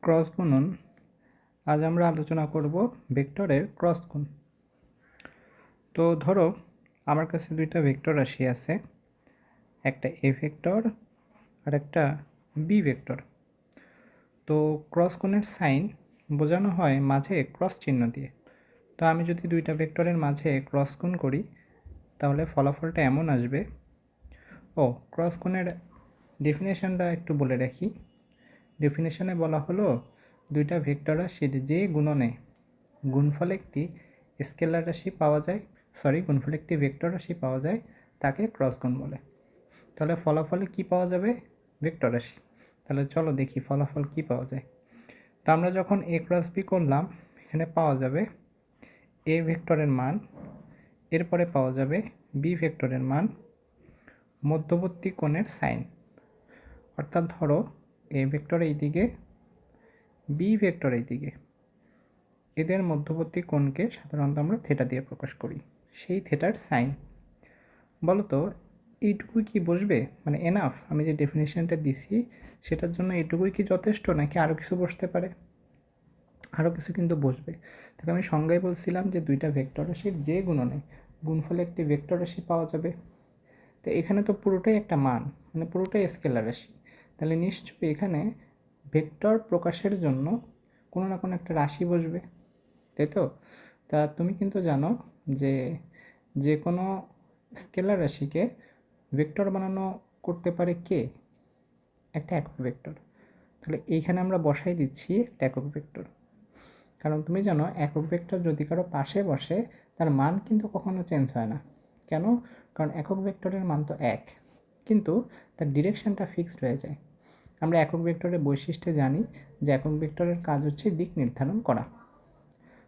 Cross গুণন। আজ আমরা আলোচনা করব ভেক্টরের ক্রস গুণ। তো ধরো আমার কাছে দুইটা ভেক্টর রাশি আছে, একটা এ ভেক্টর আর একটা বি ভেক্টর। তো ক্রস গুণের সাইন বোঝানো হয় মাঝে ক্রস চিহ্ন দিয়ে। তো আমি যদি দুইটা ভেক্টরের মাঝে ক্রস গুণ করি তাহলে ফলাফলটা এমন আসবে। ক্রস গুণের ডেফিনেশনটা একটু বলে রাখি। ডেফিনেশনে বলা হলো দুইটা ভেক্টর রাশির যে গুণনে গুণফলে একটি স্কেলার রাশি পাওয়া যায়, গুণফলে একটি ভেক্টর রাশি পাওয়া যায় তাকে ক্রস গুণ বলে। তাহলে ফলাফলে কি পাওয়া যাবে? ভেক্টর রাশি। তাহলে চলো দেখি ফলাফল কি পাওয়া যায়। তো আমরা যখন এ ক্রস বি করলাম, এখানে পাওয়া যাবে এ ভেক্টরের মান, এরপরে পাওয়া যাবে বি ভেক্টরের মান, মধ্যবর্তী কোণের সাইন। অর্থাৎ ধরো এ ভেক্টর এই দিকে, বি ভেক্টর এই দিকে, এদের মধ্যবর্তী কোণকে সাধারণত আমরা থেটা দিয়ে প্রকাশ করি, সেই থেটার সাইন। বলো তো এইটুকুই কি বসবে? মানে এনাফ? আমি যে ডেফিনেশনটা দিছি সেটার জন্য এইটুকুই কি যথেষ্ট, নাকি আরও কিছু বসতে পারে? আরও কিছু কিন্তু বসবে। তাকে আমি সংজ্ঞায় বলছিলাম যে দুইটা ভেক্টর রাশির যে গুণনে গুণফলে একটি ভেক্টর রাশি পাওয়া যাবে। তো এখানে তো পুরোটাই একটা মান, মানে পুরোটাই স্কেলার রাশি। তাহলে নিশ্চয়ই এখানে ভেক্টর প্রকাশের জন্য কোনো না কোনো একটা রাশি বসবে, তাই তো? তা তুমি কিন্তু জানো যে যে কোনো স্কেলার রাশিকে ভেক্টর বানানো করতে পারে কে? একটা একক ভেক্টর। তাহলে এইখানে আমরা বসাই দিচ্ছি একটা একক ভেক্টর। কারণ তুমি জানো একক ভেক্টর যদি কারো পাশে বসে তার মান কিন্তু কখনো চেঞ্জ হয় না। কেন? কারণ একক ভেক্টরের মান তো এক, কিন্তু তার ডিরেকশনটা ফিক্সড হয়ে যায়। আমরা একক ভেক্টরের বৈশিষ্ট্যে জানি যে একক ভেক্টরের কাজ হচ্ছে দিক নির্ধারণ করা।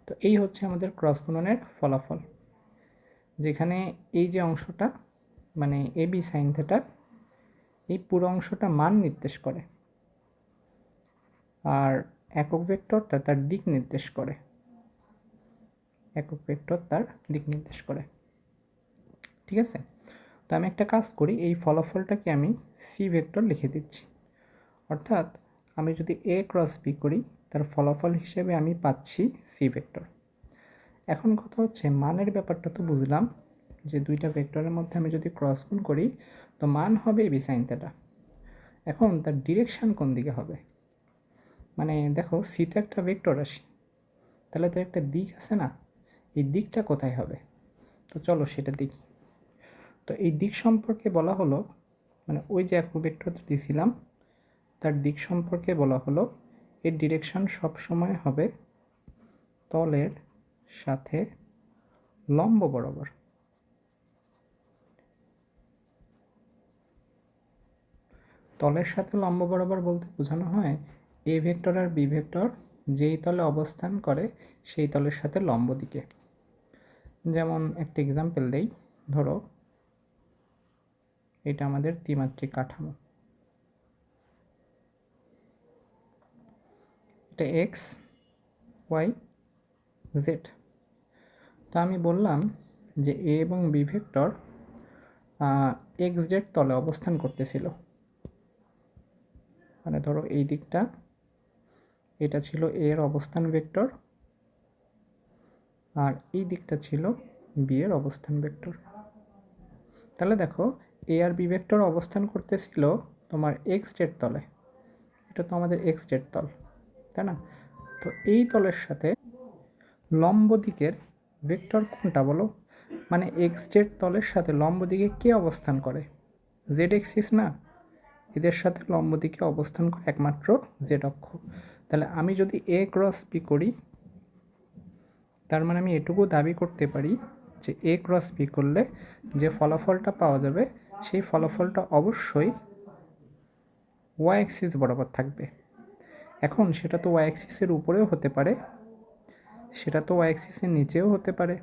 তো এই হচ্ছে আমাদের ক্রস গুণনের ফলাফল, যেখানে এই যে অংশটা মানে এ বি সাইন থেটা, এই পুরো অংশটা মান নির্দেশ করে, আর একক ভেক্টরটা তার দিক নির্দেশ করে। একক ভেক্টর তার দিক নির্দেশ করে। ঠিক আছে? তো আমি একটা কাজ করি, এই ফলাফলটাকে আমি সি ভেক্টর লিখে দিচ্ছি। অর্থাৎ আমি যদি এ ক্রস বি করি তার ফলাফল হিসেবে আমি পাচ্ছি সি ভেক্টর। এখন কথা হচ্ছে মানের ব্যাপারটা তো বুঝলাম যে দুইটা ভেক্টরের মধ্যে আমি যদি ক্রস গুণ করি তো মান হবে বি সাইন থেটা। এখন তার ডিরেকশন কোন দিকে হবে? মানে দেখো সিটা একটা ভেক্টর রাশি, তাহলে তার একটা দিক আছে না? এই দিকটা কোথায় হবে? তো চলো সেটা দেখি। তো এই দিক সম্পর্কে বলা হলো, মানে ওই যে একক ভেক্টরটা দিয়েছিলাম তার দিক সম্পর্কে বলা হলো এর ডিরেকশন সবসময় হবে তলের সাথে লম্ব বরাবর। তলের সাথে লম্ব বরাবর বলতে বোঝানো হয় এ ভেক্টর আর বি ভেক্টর যেই তলে অবস্থান করে সেই তলের সাথে লম্ব দিকে। যেমন একটা এক্সাম্পল দেই, ধরো এটা আমাদের ত্রিমাত্রিক কাঠামো, এটা এক্স ওয়াই জেড। তো আমি বললাম যে এ এবং বি ভেক্টর এক্স জেড তলে অবস্থান করতেছিল। মানে ধরো এই দিকটা, এটা ছিল এ এর অবস্থান ভেক্টর, আর এই দিকটা ছিল বি এর অবস্থান ভেক্টর। তাহলে দেখো এ আর বি ভেক্টর অবস্থান করতেছিল তোমার এক্স জেড তলে। এটা তো আমাদের এক্স জেড তল, তাই না? তো এই তলের সাথে লম্ব দিকের ভেক্টর কোনটা বলো? মানে এক্স জেড তলের সাথে লম্ব দিকে কে অবস্থান করে? জেড এক্সিস না? এদের সাথে লম্ব দিকে অবস্থান করে একমাত্র জেড অক্ষ। তাহলে আমি যদি এ ক্রস বি করি তার মানে আমি এটুকু দাবি করতে পারি যে এ ক্রস বি করলে যে ফলাফলটা পাওয়া যাবে সেই ফলাফলটা অবশ্যই ওয়াই অ্যাক্সিস বরাবর থাকবে। এখন সেটা তো ওয়াই অ্যাক্সিসের উপরেও হতে পারে, সেটা তো ওয়াই অ্যাক্সিসের নিচেও হতে পারে,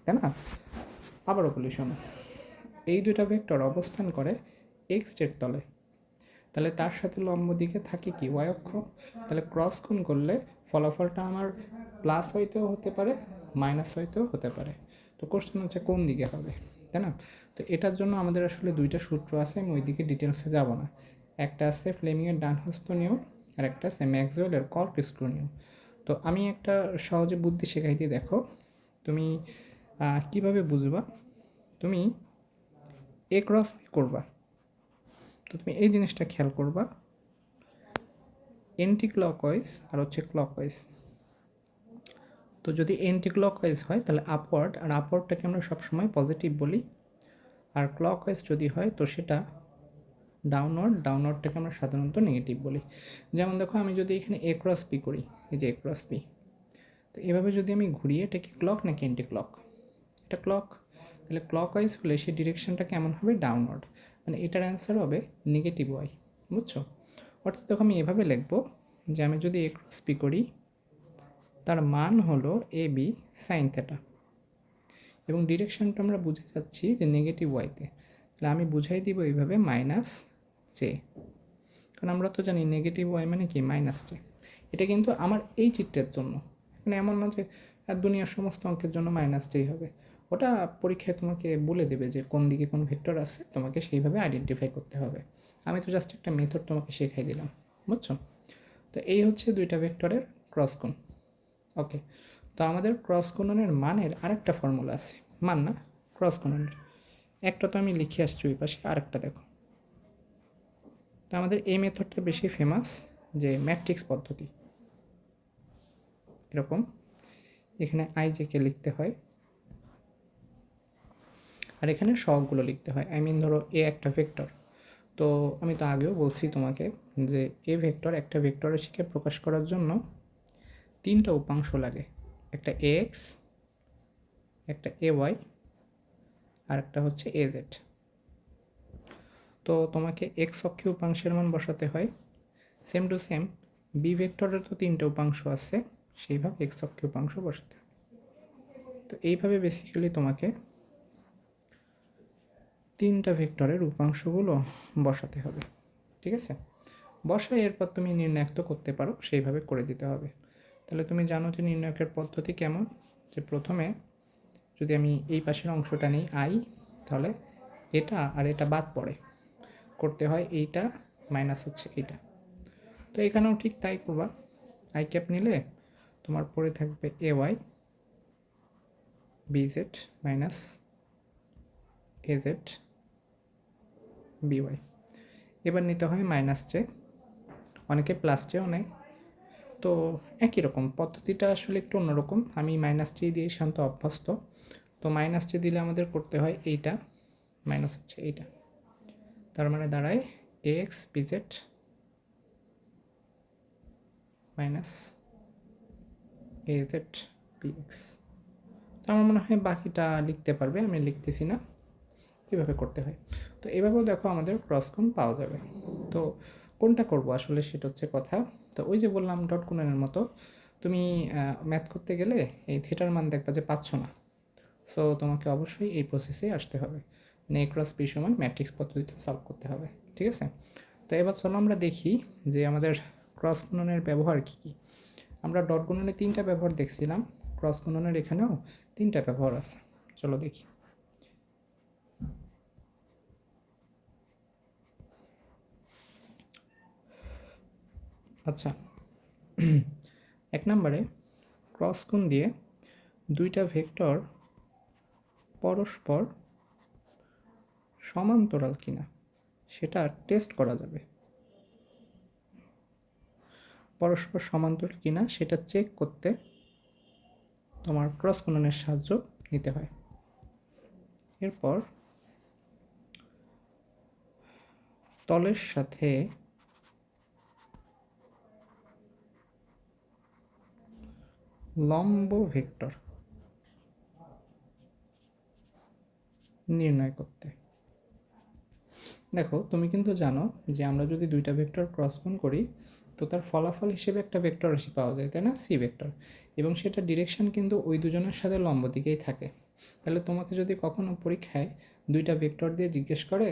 তাই না? আবারও বলি শোনো, এই দুটা ভেক্টর অবস্থান করে এক্স জেড তলে, তাহলে তার সাথে লম্ব দিকে থাকে কি? ওয়াই অক্ষ। তাহলে ক্রস গুণ করলে ফলাফলটা আমার প্লাস হইতেও হতে পারে, মাইনাস হইতেও হতে পারে। তো কোশ্চেন হচ্ছে কোন দিকে হবে, তাই না? তো এটার জন্য আমাদের আসলে দুইটা সূত্র আছে, আমি ওই দিকে ডিটেলসে যাব না। একটা আছে ফ্লেমিংয়ের ডান হস্ত নিয়ম, আর একটা আছে ম্যাক্সওয়েলের কর্কস্ক্রু নিয়ম। তো আমি একটা সহজে বুদ্ধি শেখাই দিয়ে দেখো, তুমি কিভাবে বুঝবা। তুমি এ ক্রস বি করবা, তো তুমি এই জিনিসটা খেয়াল করবা, এন্টি ক্লকওয়াইজ আর হচ্ছে ক্লকওয়াইজ। তো যদি এন্টি ক্লকওয়াইজ হয় তাহলে আপওয়ার্ড, আর আপওয়ার্ডটাকে আমরা সবসময় পজিটিভ বলি। আর ক্লকওয়াইজ যদি হয় তো সেটা ডাউনওয়ার্ড, ডাউনওয়ার্ডটাকে আমরা সাধারণত নেগেটিভ বলি। যেমন দেখো, আমি যদি এখানে এ ক্রস বি করি, এই যে এ ক্রস বি, তো এভাবে যদি আমি ঘুরিয়ে, এটা কি ক্লক নাকি এন্টি ক্লক? এটা ক্লক। তাহলে ক্লকওয়াইজ হলে সেই ডিরেকশনটা কেমন হবে? ডাউনওয়ার্ড, মানে এটার অ্যান্সার হবে নেগেটিভ ওয়াই। বুঝছো? অর্থাৎ দেখো আমি এভাবে লিখবো যে আমি যদি এ ক্রস বি করি, তার মান হলো এ বি সাইন থেটা, এবং ডিরেকশনটা আমরা বুঝে যাচ্ছি যে নেগেটিভ ওয়াইতে। তাহলে আমি বুঝাই দিব এইভাবে মাইনাস জে, কারণ আমরা তো জানি নেগেটিভ ওয়াই মানে কি মাইনাস জে। এটা কিন্তু আমার এই চিত্রের জন্য, মানে এমন না যে দুনিয়ার সমস্ত অঙ্কের জন্য মাইনাস জেই হবে। ওটা পরীক্ষায় তোমাকে বলে দেবে যে কোন দিকে কোন ভেক্টর আছে, তোমাকে সেইভাবে আইডেন্টিফাই করতে হবে। আমি তো জাস্ট একটা মেথড তোমাকে শেখাই দিলাম। বুঝছো? তো এই হচ্ছে দুইটা ভেক্টরের ক্রস গুণ। ওকে, তো আমাদের ক্রস গুণনের মানের আরেকটা ফর্মুলা আছে। মান না, ক্রস গুণনের একটা তো আমি লিখে আসছি ওই পাশে, আরেকটা দেখো। তো আমাদের এই মেথডটা বেশি ফেমাস, যে ম্যাট্রিক্স পদ্ধতি। এরকম এখানে আইজেকে লিখতে হয়, আর এখানে সবগুলো লিখতে হয়। আই মিন ধরো এ একটা ভেক্টর, তো আমি তো আগেও বলছি তোমাকে যে এ ভেক্টর, একটা ভেক্টর রাশিকে প্রকাশ করার জন্য তিনটা উপাংশ লাগে। একটা এ এক্স, একটা এ ওয়াই, আর একটা হচ্ছে এ জেড। তো তোমাকে এক্স অক্ষে উপাংশের মান বসাতে হয়, সেম টু সেম বি ভেক্টরের তো তিনটে উপাংশ আছে, সেইভাবে এক্স অক্ষে উপাংশ বসাতে হয়। তো এইভাবে বেসিক্যালি তোমাকে তিনটা ভেক্টরের উপাংশগুলো বসাতে হবে। ঠিক আছে? বসায় এরপর তুমি নির্ণায়ক তো করতে পারো, সেইভাবে করে দিতে হবে। তাহলে তুমি জানো যে নির্ণায়কের পদ্ধতি কেমন, যে প্রথমে যদি আমি এই পাশের অংশটা নিই আই, তাহলে এটা আর এটা বাদ পড়ে, করতে হয় এইটা মাইনাস হচ্ছে এইটা। তো এখানেও ঠিক তাই করবা। আই ক্যাপ নিলে তোমার পড়ে থাকবে A Y B Z minus A Z B Y. এবার নিতে হয় মাইনাস জে, অনেকে প্লাস জেও নেয়। তো একই রকম পদ্ধতিটা আসলে একটু অন্যরকম, আমি মাইনাস জে দিয়ে শান্ত অভ্যস্ত। তো মাইনাস জে দিলে আমাদের করতে হয় এইটা মাইনাস হচ্ছে এইটা, তার মানে দাঁড়ায় A X B Z minus A Z B X. তো আমার মনে হয় বাকিটা লিখতে পারবে, আমি লিখতেছি না কীভাবে করতে হয়। তো এভাবেও দেখো আমাদের ক্রস গুণ পাওয়া যাবে। তো কোনটা করব আসলে সেটা হচ্ছে কথা। তো ওই যে বললাম ডট গুণনের মতো, তুমি ম্যাথ করতে গেলে এই থিটার মান দেখবা যে পাচ্ছ না, সো তোমাকে অবশ্যই এই প্রসেসে আসতে হবে, মানে এ ক্রস বি সমান ম্যাট্রিক্স পদ্ধতিতে সলভ করতে হবে। ঠিক আছে? তো এবার চলো আমরা দেখি যে আমাদের ক্রস গুণনের ব্যবহার কী কী। আমরা ডট গুণনে তিনটা ব্যবহার দেখছিলাম, ক্রস গুণনের এখানেও তিনটা ব্যবহার আছে। চলো দেখি। আচ্ছা, এক নম্বরে ক্রস গুণ দিয়ে দুইটা ভেক্টর পরস্পর সমান্তরাল কিনা সেটা টেস্ট করা যাবে। পরস্পর সমান্তরাল কিনা সেটা চেক করতে তোমার ক্রস গুণনের সাহায্য নিতে হয়। এরপর তলের সাথে লম্ব ভেক্টর নির্ণয় করতে। দেখো তুমি কিন্তু জানো যে আমরা যদি দুইটা ভেক্টর ক্রস গুণ করি তো তার ফলাফল হিসেবে একটা ভেক্টর রাশি পাওয়া যায়, তাই না? সি ভেক্টর, এবং সেটা ডিরেকশন কিন্তু ওই দুজনের সাথে লম্ব দিকেই থাকে। তাহলে তোমাকে যদি কখনো পরীক্ষায় দুইটা ভেক্টর দিয়ে জিজ্ঞেস করে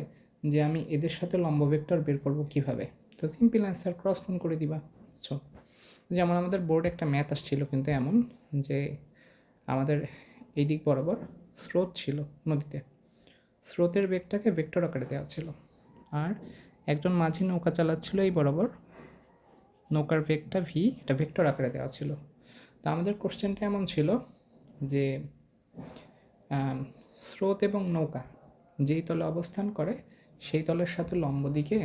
যে আমি এদের সাথে লম্ব ভেক্টর বের করব কিভাবে, তো সিম্পল অ্যান্সার ক্রস গুণ করে দিবা। বুঝছো? যেমন আমাদের বোর্ডে একটা ম্যাথ আসছিল কিন্তু এমন, যে আমাদের এই দিক বরাবর স্রোত ছিল নদীতে, স্রোতের বেগটাকে ভেক্টর আকারে দেওয়া ছিল, আর একজন মাঝি নৌকা চালাচ্ছিল এই বরাবর, নৌকার ভেগটা ভি, এটা ভেক্টর আকারে দেওয়া ছিল। তো আমাদের কোশ্চেনটা এমন ছিল যে স্রোত এবং নৌকা যেই তলে অবস্থান করে সেই তলের সাথে লম্ব দিকে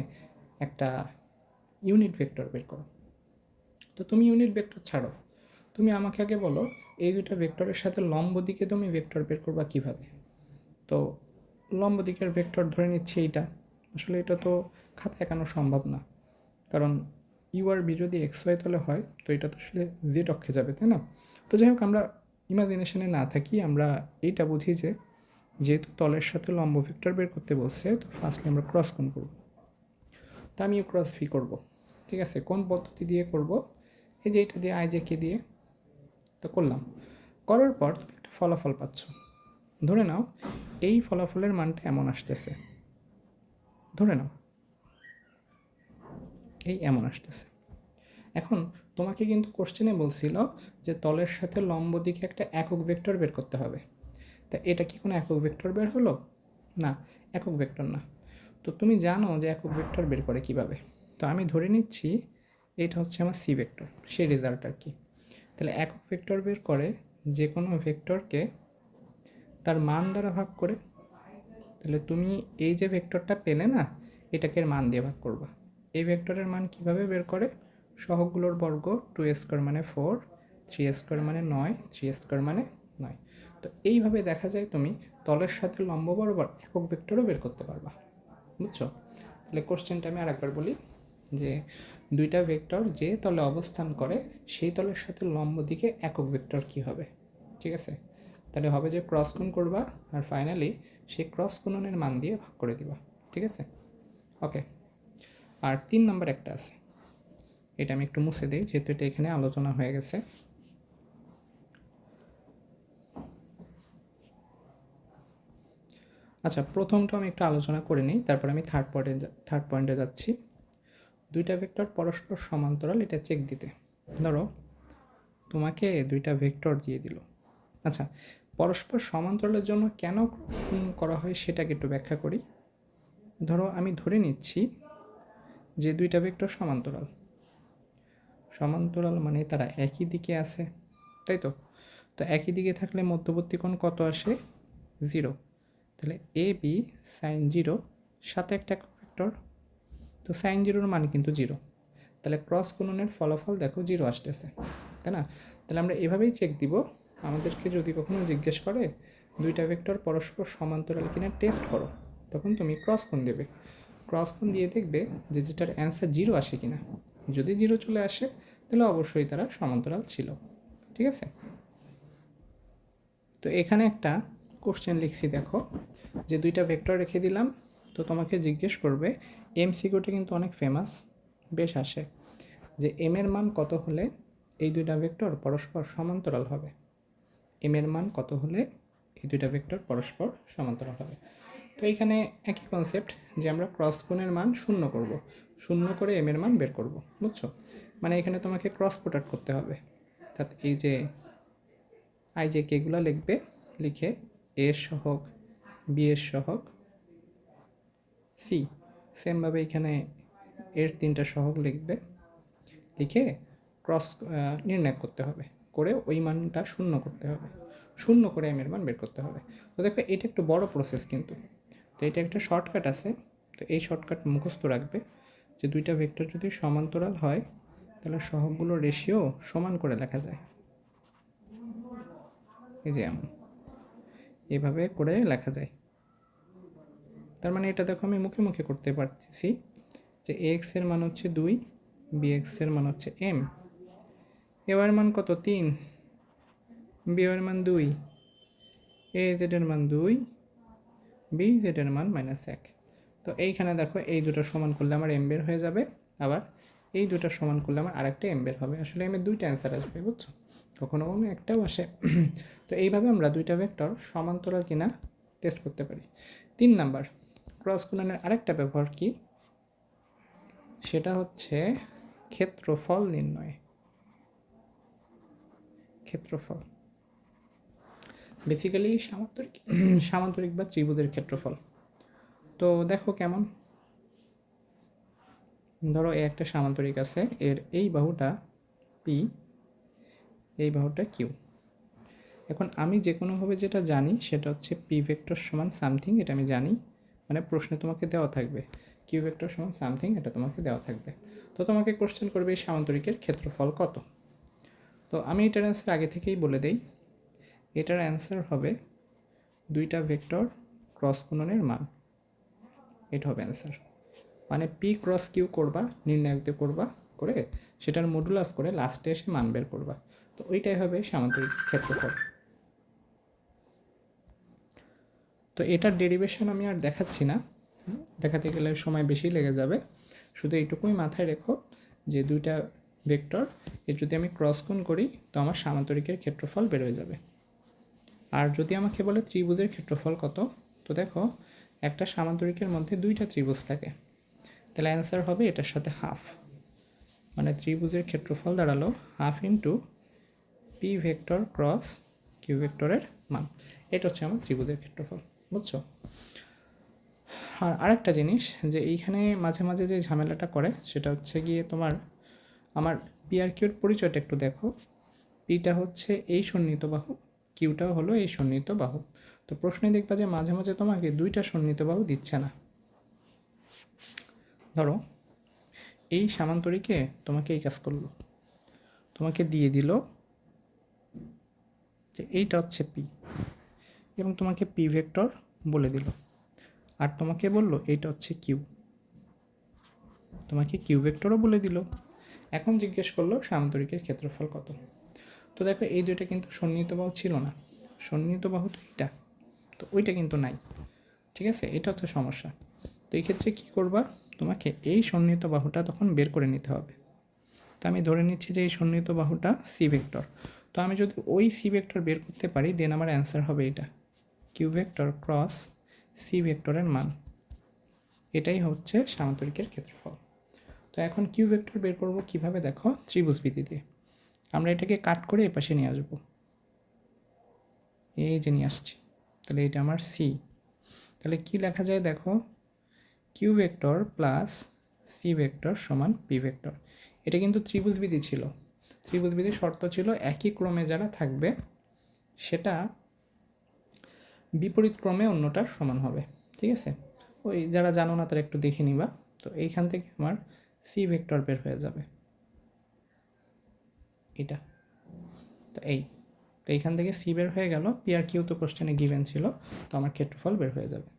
একটা ইউনিট ভেক্টর বের করো। তো তুমি ইউনিট ভেক্টর ছাড়ো, তুমি আমাকে আগে বলো এই দুটো ভেক্টরের সাথে লম্ব দিকে তুমি ভেক্টর বের করবা কীভাবে। তো লম্ব দিকের ভেক্টর ধরে নিচ্ছি এইটা। আসলে এটা তো খাতা একানো সম্ভব না, কারণ ইউ আর বি যদি এক্স ওয়াই তলে হয় তো এটা তো আসলে জেড অক্ষে যাবে, তাই না? তো যাই হোক, আমরা ইমাজিনেশনে না থাকি, আমরা এইটা বুঝি যে যেহেতু তলের সাথে লম্ব ভেক্টর বের করতে বলছে, তো ফার্স্টলি আমরা ক্রস কোণ করব। তো আমি ক্রস ফি করব, ঠিক আছে? কোন পদ্ধতি দিয়ে করব? এই যে এইটা দিয়ে আই জে কে দিয়ে তো করলাম। করার পর তুমি একটা ফলাফল পাচ্ছ। ধরে নাও এই ফলাফলের মানটা এমন আসতেছে, ধরে নাও এই এমন আসতেছে। এখন তোমাকে কিন্তু কোশ্চেনে বলছিল যে তলের সাথে লম্ব দিকে একটা একক ভেক্টর বের করতে হবে। তা এটা কি কোনো একক ভেক্টর বের হলো? না, একক ভেক্টর না। তো তুমি জানো যে একক ভেক্টর বের করে কিভাবে। তো আমি ধরে নিচ্ছি এটা হচ্ছে আমার সি ভেক্টর, সেই রেজাল্ট আর কি। তাহলে একক ভেক্টর বের করে যে কোনো ভেক্টরকে তার মান দ্বারা ভাগ করে। তাহলে তুমি এই যে ভেক্টরটা পেলে না, এটাকে মান দিয়ে ভাগ করবা। এই ভেক্টরের মান কিভাবে বের করে? সহগগুলোর বর্গ, 2 স্কোয়ার মানে 4, 3 স্কোয়ার মানে 9, 3 স্কোয়ার মানে 9। তো এইভাবে দেখা যায় তুমি তলের সাথে লম্ব বরাবর একক ভেক্টরও বের করতে পারবা। বুঝছো? তাহলে কোশ্চেনটা আমি আরেকবার বলি যে দুইটা ভেক্টর যে তলে অবস্থান করে সেই তলের সাথে লম্ব দিকে একক ভেক্টর কী হবে, ঠিক আছে? তাহলে হবে যে ক্রস গুণ করবা আর ফাইনালি সেই ক্রস গুণনের মান দিয়ে ভাগ করে দিবা, ঠিক আছে? ওকে। আর 3 নাম্বার একটা আছে, এটা আমি একটু মুছে দিই যেহেতু এটা এখানে আলোচনা হয়ে গেছে। আচ্ছা, প্রথমটা আমি একটু আলোচনা করে নিই, তারপর আমি থার্ড পয়েন্টে যাচ্ছি। দুইটা ভেক্টর পরস্পর সমান্তরাল, এটা চেক দিতে। ধরো তোমাকে দুইটা ভেক্টর দিয়ে দিল। আচ্ছা, পরস্পর সমান্তরালের জন্য কেন ক্রস গুণ করা হয় সেটাকে একটু ব্যাখ্যা করি। ধরো আমি ধরে নিচ্ছি যে দুইটা ভেক্টর সমান্তরাল, সমান্তরাল মানে তারা একই দিকে আছে, তাই তো? তো একই দিকে থাকলে মধ্যবর্তী কোণ কত আসে? 0। তাহলে এ বি সাইন 0 সাথে একটা একক ভেক্টর, তো সাইন 0-র মান কিন্তু 0। তাহলে ক্রস গুণনের ফলাফল দেখো 0 আসতেছে, তাই না? তাহলে আমরা এভাবেই চেক দিব। আমাদেরকে যদি কখনো জিজ্ঞেস করে দুইটা ভেক্টর পরস্পর সমান্তরাল কিনা টেস্ট করো, তখন তুমি ক্রস কোণ দেবে। ক্রস কোণ দিয়ে দেখবে যে যেটার অ্যান্সার 0 আসে কিনা। যদি 0 চলে আসে তাহলে অবশ্যই তারা সমান্তরাল ছিল, ঠিক আছে? তো এখানে একটা কোশ্চেন লিখছি দেখো, যে দুইটা ভেক্টর রেখে দিলাম। তো তোমাকে জিজ্ঞেস করবে, এমসিকিউটা কিন্তু অনেক ফেমাস, বেশ আসে, যে এম এর মান কত হলে এই দুইটা ভেক্টর পরস্পর সমান্তরাল হবে। এম এর মান কত হলে এই দুইটা ভেক্টর পরস্পর সমান্তরাল হবে। তো এইখানে একই কনসেপ্ট, যে আমরা ক্রস গুণের মান শূন্য করব, শূন্য করে এম এর মান বের করব। বুঝছো? মানে এখানে তোমাকে ক্রস প্রোডাক্ট করতে হবে, অর্থাৎ এই যে আই যে কেগুলো লিখবে, লিখে এ এর সহগ, বি এর সহগ, সি সেমভাবে এখানে এর 3টা সহগ লিখবে, লিখে ক্রস নির্ণয় করতে হবে, করে ওই মানটা শূন্য করতে হবে, শূন্য করে এম এর মান বের করতে হবে। তো দেখো এটা একটু বড় প্রসেস কিন্তু। তো এটা একটা শর্টকাট আছে, তো এই শর্টকাট মুখস্থ রাখবে যে দুইটা ভেক্টর যদি সমান্তরাল হয় তাহলে সহগগুলোর রেশিও সমান করে লেখা যায়। এই যে এমন এভাবে করে লেখা যায়। তার মানে এটা দেখো আমি মুখে মুখে করতে পারতেছি যে এ এক্স এর মান হচ্ছে 2, বি এক্স এর মান হচ্ছে এম, এ এর মান কত? 3, বি এর মান 2, এ জেড এর মান 2, বি জেড এর মান -1। তো এইখানে দেখো এই দুটো সমান করলে আমার এম বের হয়ে যাবে, আবার এই দুটো সমান করলে আমার আরেকটা এম বের হবে। আসলে এম এর দুইটা অ্যান্সার আসবে, বুঝছো? কখনো কখনো একটাও আসে। তো এইভাবে আমরা দুইটা ভেক্টর সমান্তরাল কিনা টেস্ট করতে পারি। 3 নাম্বার, ক্রস গুণনের আরেকটা ব্যবহার কি, সেটা হচ্ছে ক্ষেত্রফল নির্ণয়। ক্ষেত্রফল বেসিক্যালি সামান্তরিক বা ত্রিভুজের ক্ষেত্রফল। তো দেখো কেমন, ধরো এই একটা সামান্তরিক আছে, এর এই বাহুটা পি, এই বাহুটা কিউ। এখন আমি যে কোনোভাবে যেটা জানি সেটা হচ্ছে পি ভেক্টর সমান সামথিং, এটা আমি জানি, মানে প্রশ্নে তোমাকে দেওয়া থাকবে কিউ ভেক্টর সমান সামথিং, এটা তোমাকে দেওয়া থাকবে। তো তোমাকে কোশ্চেন করবে এই সামান্তরিকের ক্ষেত্রফল কত। তো আমি এটার অ্যান্সার আগে থেকেই বলে দেই, এটার অ্যান্সার হবে দুইটা ভেক্টর ক্রস গুণনের মান, এটা হবে অ্যান্সার। মানে পি ক্রস কিউ করবা, নির্ণায়ক দিয়ে করবা, করে সেটার মডুলাস করে লাস্টে এসে মান বের করবা। তো ওইটাই হবে সামান্তরিক ক্ষেত্রফল। তো এটার ডেরিভেশন আমি আর দেখাচ্ছি না, দেখাতে গেলে সময় বেশি লেগে যাবে। শুধু এইটুকুই মাথায় রেখো যে দুইটা ভেক্টর এর যদি আমি ক্রস গুণ করি তো আমার সামান্তরিকের ক্ষেত্রফল বের হয়ে যাবে। আর যদি আমাকে বলে ত্রিভুজের ক্ষেত্রফল কত, তো দেখো একটা সামান্তরিকের মধ্যে দুইটা ত্রিভুজ থাকে, তাহলে অ্যান্সার হবে এটার সাথে হাফ, মানে ত্রিভুজের ক্ষেত্রফল দাঁড়ালো half into P vector cross Q ভেক্টরের মান। এটা হচ্ছে আমার ত্রিভুজের ক্ষেত্রফল, বুঝছো? আর আরেকটা জিনিস, যে এইখানে মাঝে মাঝে যে ঝামেলাটা করে সেটা হচ্ছে গিয়ে তোমার আমার পি আর কিউর পরিচয়টা একটু দেখো। পিটা হচ্ছে এই সন্নিহিত বাহু, কিউটাও হলো এই সন্নিহিত বাহু। তো প্রশ্নে দেখবা যে মাঝে মাঝে তোমাকে দুইটা সন্নিহিত বাহু দিচ্ছে না। ধরো এই সামান্তরিকে তোমাকে এই কাজ করলো, তোমাকে দিয়ে দিল যে এইটা হচ্ছে পি, এবং তোমাকে পি ভেক্টর বলে দিল, আর তোমাকে বললো এইটা হচ্ছে কিউ, তোমাকে কিউ ভেক্টরও বলে দিল। এখন জিজ্ঞেস করলো সামান্তরিকের ক্ষেত্রফল কত। তো দেখো এই দুইটা কিন্তু সন্নিহিত বাহু ছিল না, সন্নিহিত বাহু তো এইটা, তো ওইটা কিন্তু নাই, ঠিক আছে? এটা হচ্ছে সমস্যা। তো এই ক্ষেত্রে কী করবা, তোমাকে এই সন্নিহিত বাহুটা তখন বের করে নিতে হবে। তো আমি ধরে নিচ্ছি যে এই সন্নিহিত বাহুটা সি ভেক্টর। তো আমি যদি ওই সি ভেক্টর বের করতে পারি দেন আমার অ্যান্সার হবে এটা কিউ ভেক্টর ক্রস সি ভেক্টরের মান, এটাই হচ্ছে সামান্তরিকের ক্ষেত্রফল। তো এখন কিউ ভেক্টর বের করব কিভাবে, দেখো ত্রিভুজ বিধি দিয়ে আমরা এটাকে কাট করে এপাশে নিয়ে আসবো, এই যে নিয়ে আসছি। তাহলে এটা আমার সি, তাহলে কি লেখা যায় দেখো, Q vector plus C vector সমান পি ভেক্টর। এটা কিন্তু ত্রিভুজ বিধি ছিল, ত্রিভুজ বিধির শর্ত ছিল একই ক্রমে যারা থাকবে সেটা বিপরীত ক্রমে অন্যটার সমান হবে, ঠিক আছে? ওই যারা জানো না তারা একটু দেখে নিবা। তো এইখান থেকে আমার সি ভেক্টর বের হয়ে যাবে এটা, তো এই, তো এইখান থেকে সি বের হয়ে গেল, পি আর কিউ তো কোশ্চেনে গিভেন ছিল, তো আমার ক্ষেত্রফল বের হয়ে যাবে।